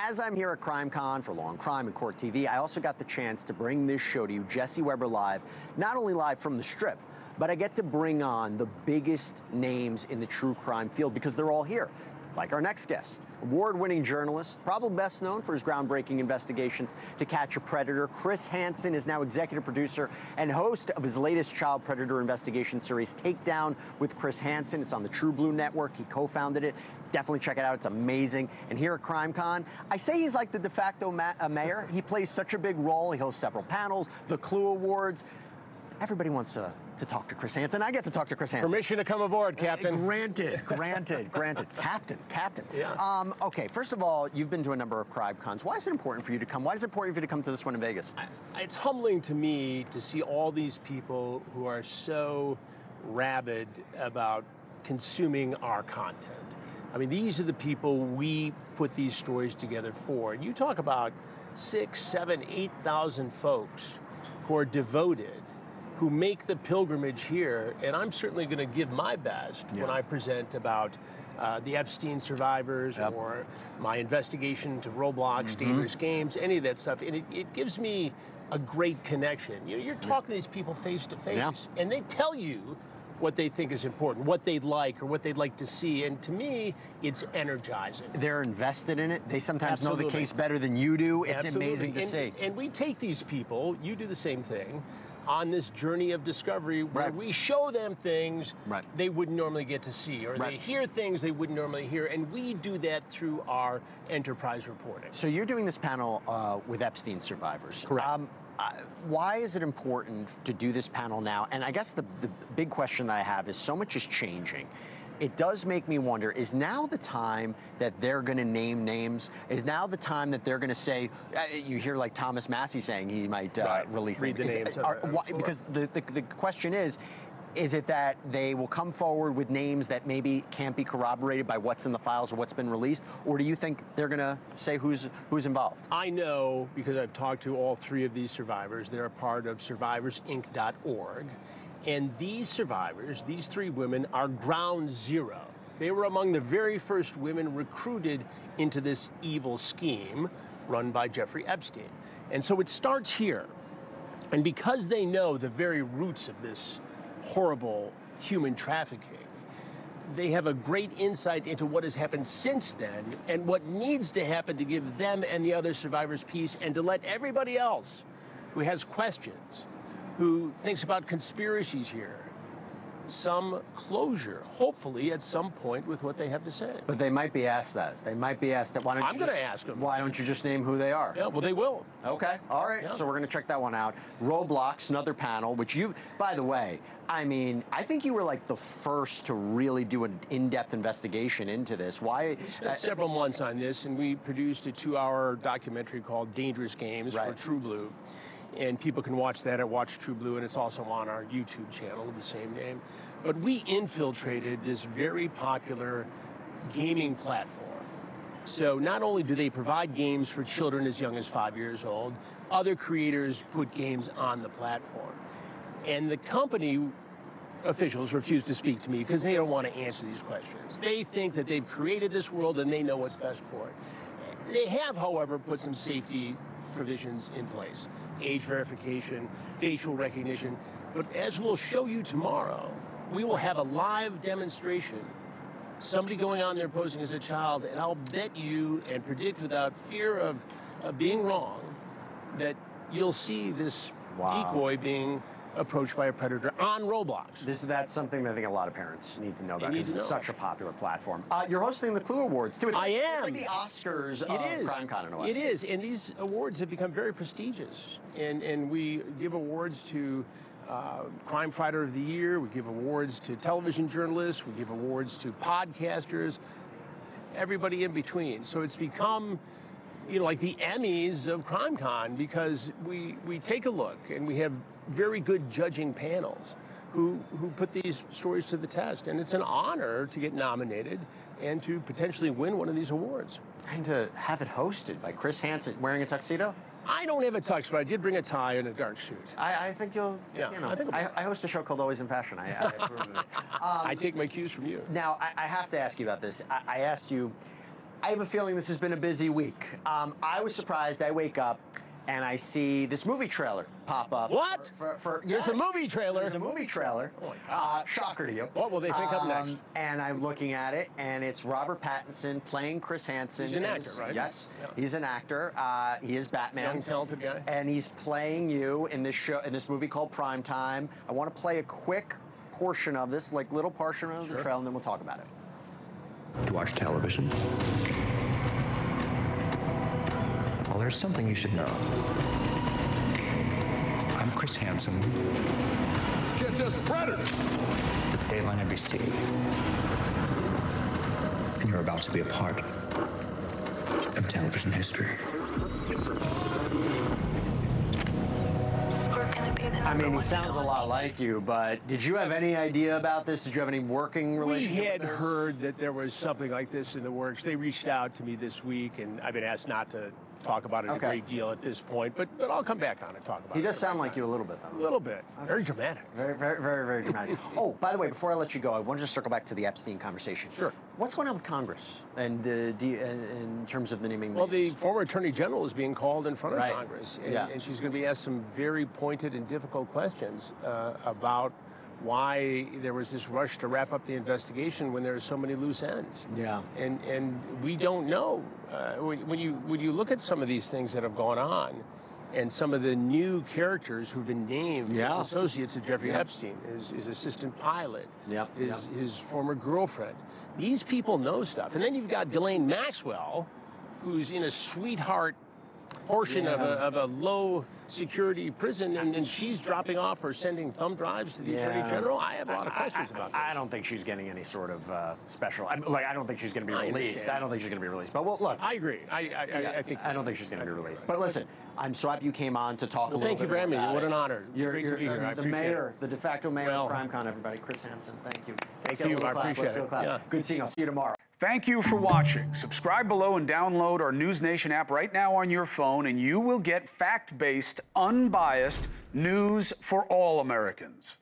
as I'm here at CrimeCon for Law and Crime and Court TV, I also got the chance to bring this show to you, Jesse Weber Live, not only live from the Strip, but I get to bring on the biggest names in the true crime field because they're all here. Like our next guest, award-winning journalist, probably best known for his groundbreaking investigations to catch a predator. Chris Hansen is now executive producer and host of his latest child predator investigation series, Takedown with Chris Hansen. It's on the True Blue Network. He co-founded it. Definitely check it out. It's amazing. And here at CrimeCon, I say he's like the de facto mayor. He plays such a big role. He hosts several panels, the Clue Awards. Everybody wants to talk to Chris Hansen. I get to talk to Chris Hansen. Permission to come aboard, Captain. Granted. Captain. Yeah. Okay, first of all, you've been to a number of CrimeCons. Why is it important for you to come? Why is it important for you to come to this one in Vegas? It's humbling to me to see all these people who are so rabid about consuming our content. I mean, these are the people we put these stories together for. And you talk about 6,000, 7,000, 8,000 folks who are devoted, who make the pilgrimage here, and I'm certainly going to give my best when I present about the Epstein survivors or my investigation to Roblox, dangerous games, any of that stuff, and it gives me a great connection. You're talking to these people face to face, and they tell you what they think is important, what they'd like or what they'd like to see, and to me, it's energizing. They're invested in it. They sometimes know the case better than you do. It's amazing to see. And we take these people, you do the same thing, on this journey of discovery where we show them things they wouldn't normally get to see, or they hear things they wouldn't normally hear, and we do that through our enterprise reporting. So you're doing this panel with Epstein survivors. Correct. Why is it important to do this panel now? And I guess the big question that I have is so much is changing. It does make me wonder, is now the time that they're going to name names? Is now the time that they're going to say, you hear like Thomas Massey saying he might release Read the names. Because the question is it that they will come forward with names that maybe can't be corroborated by what's in the files or what's been released? Or do you think they're going to say who's involved? I know, because I've talked to all three of these survivors. They're a part of survivorsinc.org. And these survivors, these three women, are ground zero. They were among the very first women recruited into this evil scheme run by Jeffrey Epstein. And so it starts here. And because they know the very roots of this horrible human trafficking, they have a great insight into what has happened since then and what needs to happen to give them and the other survivors peace, and to let everybody else who has questions, who thinks about conspiracies here, some closure, hopefully, at some point with what they have to say. But they might be asked that. They might be asked that. Why don't I'm going to ask them. Why don't you just name who they are? Yeah, well, they will. Okay, all right. So we're going to check that one out. Roblox, another panel, which you, by the way, I mean, I think you were like the first to really do an in-depth investigation into this. Why? We spent several months on this, and we produced a 2-hour documentary called Dangerous Games for True Blue. And people can watch that at Watch True Blue, and it's also on our YouTube channel of the same name. But we infiltrated this very popular gaming platform. So not only do they provide games for children as young as 5 years old, other creators put games on the platform. And the company officials refuse to speak to me because they don't want to answer these questions. They think that they've created this world and they know what's best for it. They have, however, put some safety provisions in place. Age verification, facial recognition. But as we'll show you tomorrow, we will have a live demonstration. Somebody going on there posing as a child, and I'll bet you and predict without fear of being wrong that you'll see this decoy being approached by a predator on Roblox. That's something that I think a lot of parents need to know about because it's such a popular platform. You're hosting the Clue Awards, too. I am. It's like the Oscars of CrimeCon in a way. It is, and these awards have become very prestigious. And we give awards to Crime Fighter of the Year, we give awards to television journalists, we give awards to podcasters, everybody in between. So it's become, you know, like the Emmys of CrimeCon, because we take a look and we have very good judging panels who put these stories to the test. And it's an honor to get nominated and to potentially win one of these awards. And to have it hosted by Chris Hansen wearing a tuxedo? I don't have a tux, but I did bring a tie and a dark suit. I think you'll, you know, I host a show called Always in Fashion. I approve of it. I take my cues from you. Now, I have to ask you about this. I asked you, I have a feeling this has been a busy week. I was surprised. I wake up and I see this movie trailer pop up. What? There's a movie trailer. There's a movie trailer. Oh my God. Shocker to you. What will they think up next? And I'm looking at it, and it's Robert Pattinson playing Chris Hansen. He's an actor, right? Yes, yeah. He's an actor. He is Batman. Young, talented guy. And he's playing you in this show, in this movie called Primetime. I want to play a quick portion of this, like little portion of the trailer, and then we'll talk about it. You watch television? Well, there's something you should know. I'm Chris Hansen. Catch us predators! For Dateline NBC. And you're about to be a part of television history. I mean, he sounds a lot like you, but did you have any idea about this? Did you have any working relationship We had with this? heard that there was something like this in the works. They reached out to me this week, and I've been asked not to talk about it a great deal at this point, but I'll come back on and talk about it. He does sound like you a little bit, though. A little bit. Very dramatic. Very, very, very, very dramatic. Oh, by the way, before I let you go, I want to just circle back to the Epstein conversation. Sure. What's going on with Congress and in terms of the naming? Well, the former Attorney General is being called in front of Congress, and, Yeah. and she's going to be asked some very pointed and difficult questions about why there was this rush to wrap up the investigation when there are so many loose ends. Yeah. And we don't know. When you look at some of these things that have gone on, and some of the new characters who've been named as associates of Jeffrey Epstein, his assistant pilot, his former girlfriend, these people know stuff. And then you've got Ghislaine Maxwell, who's in a sweetheart portion of a low security prison, and she's dropping off or sending thumb drives to the Attorney General. I have a lot of questions about this. I don't think she's getting any sort of special. I don't think she's going to be released. I don't think she's going to be released. But well, look, I agree. I think I don't think she's going to be released. But listen, I'm so happy you came on to talk a little bit. Thank you for having me. What an honor. You're Great to be here. I the appreciate mayor, it. the de facto mayor of PrimeCon. Everybody, Chris Hansen. Thank you. Thank you. I appreciate it. Yeah. Good seeing you. I'll see you tomorrow. Thank you for watching. Subscribe below and download our NewsNation app right now on your phone, and you will get fact-based, unbiased news for all Americans.